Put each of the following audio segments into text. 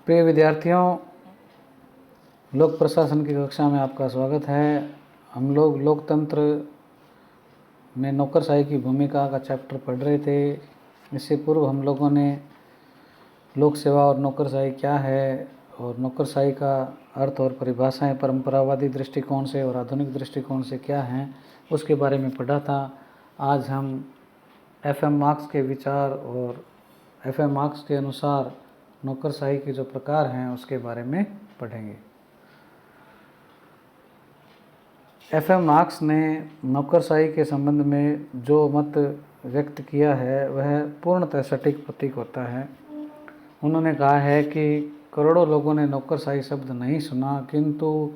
प्रिय विद्यार्थियों, लोक प्रशासन की कक्षा में आपका स्वागत है। हम लोग लोकतंत्र में नौकरशाही की भूमिका का चैप्टर पढ़ रहे थे। इससे पूर्व हम लोगों ने लोक सेवा और नौकरशाही क्या है और नौकरशाही का अर्थ और परिभाषाएं परंपरावादी दृष्टिकोण से और आधुनिक दृष्टिकोण से क्या हैं उसके बारे में पढ़ा था। आज हम FM मार्क्स के विचार और FM मार्क्स के अनुसार नौकरशाही के जो प्रकार हैं उसके बारे में पढ़ेंगे। FM मार्क्स ने नौकरशाही के संबंध में जो मत व्यक्त किया है वह पूर्णतः सटीक प्रतीक होता है। उन्होंने कहा है कि करोड़ों लोगों ने नौकरशाही शब्द नहीं सुना, किंतु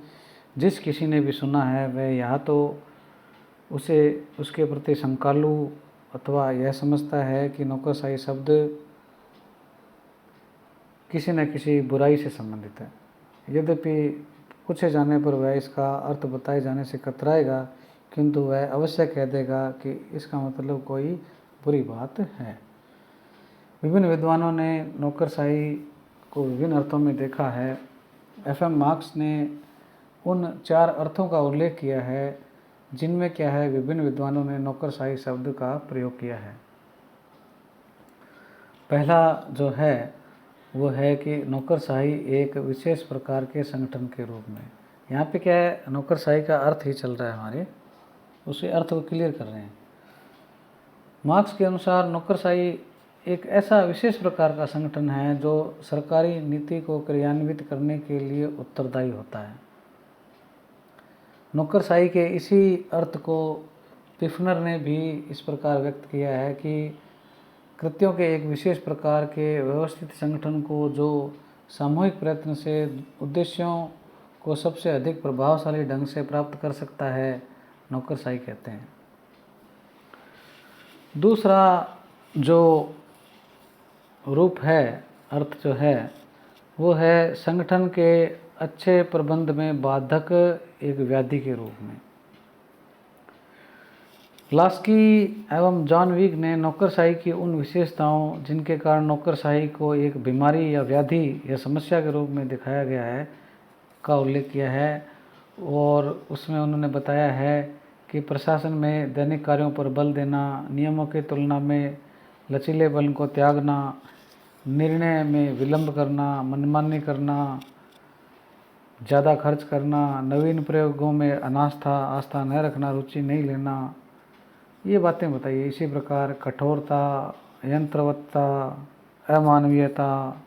जिस किसी ने भी सुना है वह या तो उसे उसके प्रति शंकालु अथवा यह समझता है कि नौकरशाही शब्द किसी न किसी बुराई से संबंधित है। यद्यपि पूछे जाने पर वह इसका अर्थ बताए जाने से कतराएगा, किंतु वह अवश्य कह देगा कि इसका मतलब कोई बुरी बात है। विभिन्न विद्वानों ने नौकरशाही को विभिन्न अर्थों में देखा है। FM मार्क्स ने उन 4 अर्थों का उल्लेख किया है जिनमें क्या है विभिन्न विद्वानों ने नौकरशाही शब्द का प्रयोग किया है। पहला जो है वो है कि नौकरशाही एक विशेष प्रकार के संगठन के रूप में। यहाँ पे क्या है, नौकरशाही का अर्थ ही चल रहा है हमारे, उसी अर्थ को क्लियर कर रहे हैं। मार्क्स के अनुसार नौकरशाही एक ऐसा विशेष प्रकार का संगठन है जो सरकारी नीति को क्रियान्वित करने के लिए उत्तरदायी होता है। नौकरशाही के इसी अर्थ को पिफनर ने भी इस प्रकार व्यक्त किया है कि कृत्यों के एक विशेष प्रकार के व्यवस्थित संगठन को जो सामूहिक प्रयत्न से उद्देश्यों को सबसे अधिक प्रभावशाली ढंग से प्राप्त कर सकता है, नौकरशाही कहते हैं। दूसरा जो रूप है, अर्थ जो है वो है संगठन के अच्छे प्रबंध में बाधक एक व्याधि के रूप में। लास्की एवं जॉन विग ने नौकरशाही की उन विशेषताओं जिनके कारण नौकरशाही को एक बीमारी या व्याधि या समस्या के रूप में दिखाया गया है का उल्लेख किया है, और उसमें उन्होंने बताया है कि प्रशासन में दैनिक कार्यों पर बल देना, नियमों की तुलना में लचीले बल को त्यागना, निर्णय में विलंब करना, मनमानी करना, ज़्यादा खर्च करना, नवीन प्रयोगों में आस्था न रखना, रुचि नहीं लेना, ये बातें बताइए। इसी प्रकार कठोरता, यंत्रवत्ता, अमानवीयता,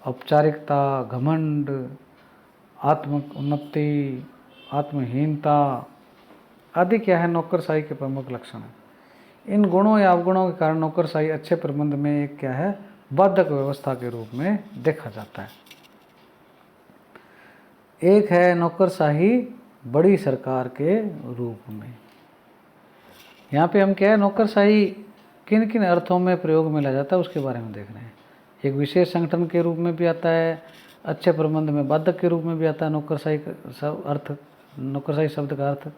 औपचारिकता, घमंड, आत्म उन्नति, आत्महीनता आदि क्या है नौकरशाही के प्रमुख लक्षण हैं। इन गुणों या अवगुणों के कारण नौकरशाही अच्छे प्रबंध में एक क्या है बाधक व्यवस्था के रूप में देखा जाता है। एक है नौकरशाही बड़ी सरकार के रूप में। यहाँ पे हम क्या है नौकरशाही किन किन अर्थों में प्रयोग में लाया जाता है उसके बारे में देख रहे हैं। एक विशेष संगठन के रूप में भी आता है, अच्छे प्रबंध में बाधक के रूप में भी आता है नौकरशाही शब्द का अर्थ,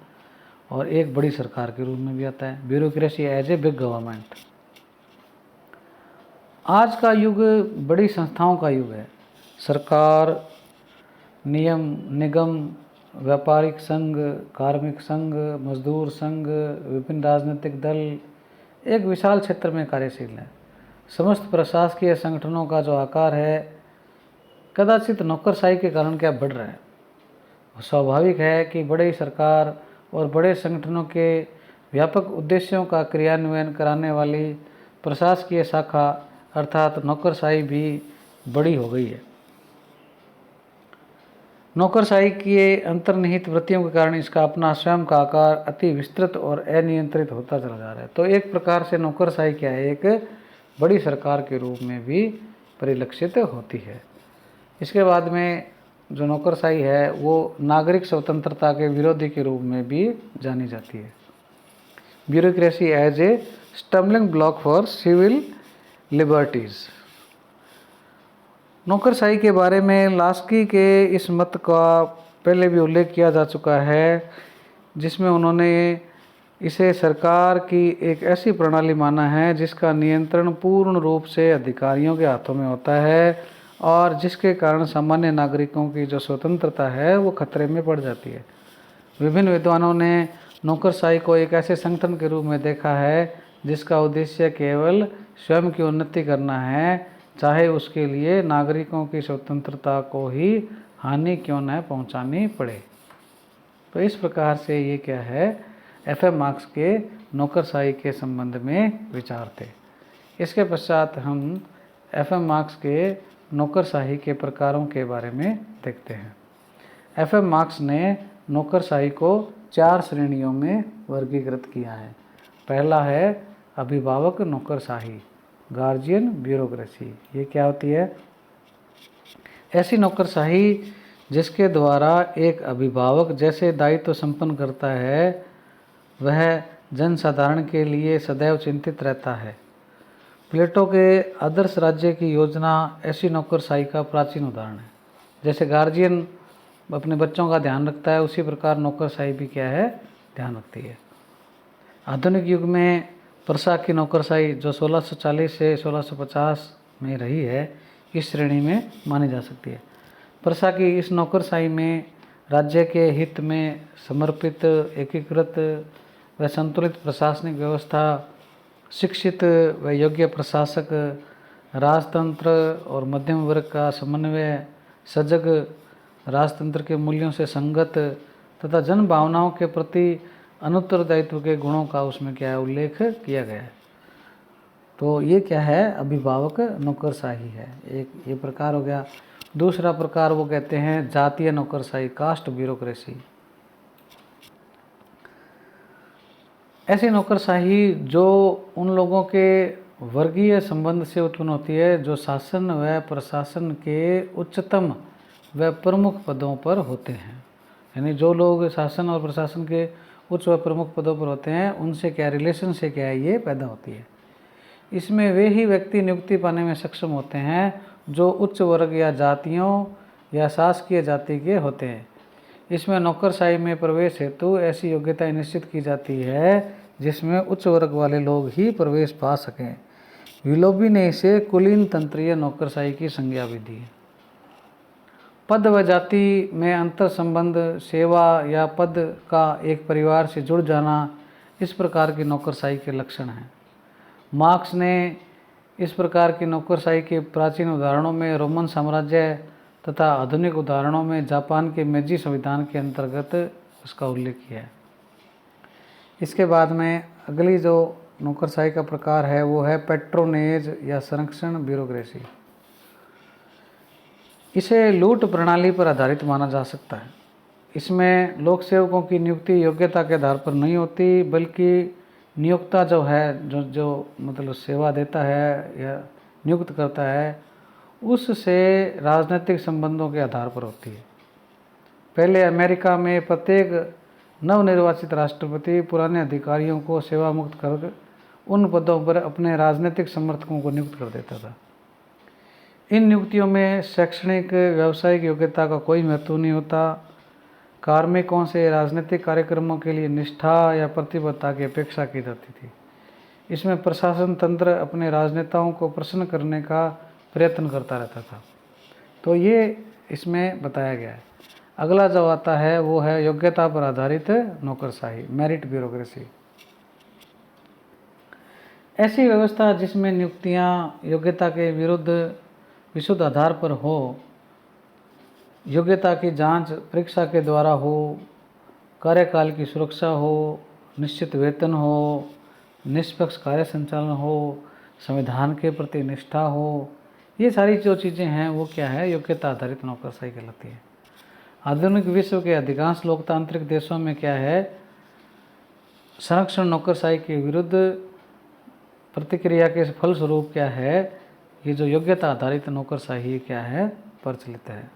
और एक बड़ी सरकार के रूप में भी आता है, bureaucracy as a big government. आज का युग बड़ी संस्थाओं का युग है। सरकार, नियम, निगम, व्यापारिक संघ, कार्मिक संघ, मजदूर संघ, विभिन्न राजनीतिक दल एक विशाल क्षेत्र में कार्यशील है। समस्त प्रशासकीय संगठनों का जो आकार है कदाचित नौकरशाही के कारण क्या बढ़ रहा है। स्वाभाविक है कि बड़ी सरकार और बड़े संगठनों के व्यापक उद्देश्यों का क्रियान्वयन कराने वाली प्रशासकीय शाखा अर्थात नौकरशाही भी बड़ी हो गई है। नौकरशाही के अंतर्निहित वृत्तियों के कारण इसका अपना स्वयं का आकार अति विस्तृत और अनियंत्रित होता चला जा रहा है। तो एक प्रकार से नौकरशाही क्या है, एक बड़ी सरकार के रूप में भी परिलक्षित होती है। इसके बाद में जो नौकरशाही है वो नागरिक स्वतंत्रता के विरोधी के रूप में भी जानी जाती है। Bureaucracy as a stumbling block for civil liberties. नौकरशाही के बारे में लास्की के इस मत का पहले भी उल्लेख किया जा चुका है, जिसमें उन्होंने इसे सरकार की एक ऐसी प्रणाली माना है जिसका नियंत्रण पूर्ण रूप से अधिकारियों के हाथों में होता है और जिसके कारण सामान्य नागरिकों की जो स्वतंत्रता है वो खतरे में पड़ जाती है। विभिन्न विद्वानों ने नौकरशाही को एक ऐसे संगठन के रूप में देखा है जिसका उद्देश्य केवल स्वयं की उन्नति करना है, चाहे उसके लिए नागरिकों की स्वतंत्रता को ही हानि क्यों न पहुंचानी पड़े। तो इस प्रकार से ये क्या है, एफ.एम. मार्क्स के नौकरशाही के संबंध में विचार थे। इसके पश्चात हम एफ.एम. मार्क्स के नौकरशाही के प्रकारों के बारे में देखते हैं। एफ.एम. मार्क्स ने नौकरशाही को 4 श्रेणियों में वर्गीकृत किया है। पहला है अभिभावक नौकरशाही, गार्जियन ब्यूरोक्रेसी। ये क्या होती है? ऐसी नौकरशाही जिसके द्वारा एक अभिभावक जैसे दायित्व संपन्न करता है, वह जनसाधारण के लिए सदैव चिंतित रहता है। प्लेटो के आदर्श राज्य की योजना ऐसी नौकरशाही का प्राचीन उदाहरण है। जैसे गार्जियन अपने बच्चों का ध्यान रखता है, उसी प्रकार नौकरशाही भी क्या है, ध्यान रखती है। आधुनिक युग में प्रशा की नौकरशाही जो 1640 से 1650 में रही है, इस श्रेणी में मानी जा सकती है। प्रशा की इस नौकरशाही में राज्य के हित में समर्पित, एकीकृत व संतुलित प्रशासनिक व्यवस्था, शिक्षित व योग्य प्रशासक, राजतंत्र और मध्यम वर्ग का समन्वय, सजग, राजतंत्र के मूल्यों से संगत तथा जन भावनाओं के प्रति अनुत्तरदायित्व के गुणों का उसमें क्या है, उल्लेख किया गया है। तो ये क्या है, अभिभावक नौकरशाही है। एक ये प्रकार हो गया। दूसरा प्रकार वो कहते हैं जातीय नौकरशाही, कास्ट ब्यूरोक्रेसी। ऐसी नौकरशाही जो उन लोगों के वर्गीय संबंध से उत्पन्न होती है जो शासन व प्रशासन के उच्चतम व प्रमुख पदों पर होते हैं। यानी जो लोग शासन और प्रशासन के उच्च व प्रमुख पदों पर होते हैं, उनसे क्या रिलेशन से क्या है, ये पैदा होती है। इसमें वे ही व्यक्ति नियुक्ति पाने में सक्षम होते हैं जो उच्च वर्ग या जातियों या शासकीय जाति के होते हैं। इसमें नौकरशाही में प्रवेश हेतु ऐसी योग्यता निश्चित की जाती है जिसमें उच्च वर्ग वाले लोग ही प्रवेश पा सकें। विलोबी ने इसे कुलीन तंत्रीय नौकरशाही की संज्ञा भी दी है। पद व जाति में अंतर संबंध, सेवा या पद का एक परिवार से जुड़ जाना, इस प्रकार की नौकरशाही के लक्षण हैं। मार्क्स ने इस प्रकार की नौकरशाही के प्राचीन उदाहरणों में रोमन साम्राज्य तथा आधुनिक उदाहरणों में जापान के मेजी संविधान के अंतर्गत उसका उल्लेख किया है। इसके बाद में अगली जो नौकरशाही का प्रकार है वो है पेट्रोनेज या संरक्षण ब्यूरोक्रेसी। इसे लूट प्रणाली पर आधारित माना जा सकता है। इसमें लोक सेवकों की नियुक्ति योग्यता के आधार पर नहीं होती, बल्कि नियोक्ता जो है, जो मतलब सेवा देता है या नियुक्त करता है, उससे राजनीतिक संबंधों के आधार पर होती है। पहले अमेरिका में प्रत्येक नवनिर्वाचित राष्ट्रपति पुराने अधिकारियों को सेवा मुक्त कर उन पदों पर अपने राजनीतिक समर्थकों को नियुक्त कर देता था। इन नियुक्तियों में शैक्षणिक, व्यावसायिक योग्यता का कोई महत्व नहीं होता। कार्मिकों से राजनीतिक कार्यक्रमों के लिए निष्ठा या प्रतिबद्धता की अपेक्षा की जाती थी। इसमें प्रशासन तंत्र अपने राजनेताओं को प्रसन्न करने का प्रयत्न करता रहता था। तो ये इसमें बताया गया है। अगला जो आता है वो है योग्यता पर आधारित नौकरशाही, मेरिट ब्यूरोक्रेसी। ऐसी व्यवस्था जिसमें नियुक्तियां योग्यता के विरुद्ध विशुद्ध आधार पर हो, योग्यता की जांच परीक्षा के द्वारा हो, कार्यकाल की सुरक्षा हो, निश्चित वेतन हो, निष्पक्ष कार्य संचालन हो, संविधान के प्रति निष्ठा हो, ये सारी जो चीज़ें हैं वो क्या है, योग्यता आधारित नौकरशाही कहलाती है। आधुनिक विश्व के अधिकांश लोकतांत्रिक देशों में क्या है, संरक्षण नौकरशाही के विरुद्ध प्रतिक्रिया के फलस्वरूप क्या है, ये जो योग्यता आधारित नौकरशाही क्या है, प्रचलित है।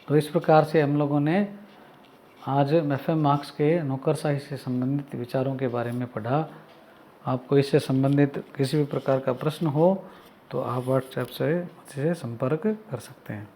तो इस प्रकार से हम लोगों ने आज एफ.एम. मार्क्स के नौकरशाही से संबंधित विचारों के बारे में पढ़ा। आपको इससे संबंधित किसी भी प्रकार का प्रश्न हो तो आप व्हाट्सएप से मुझसे संपर्क कर सकते हैं।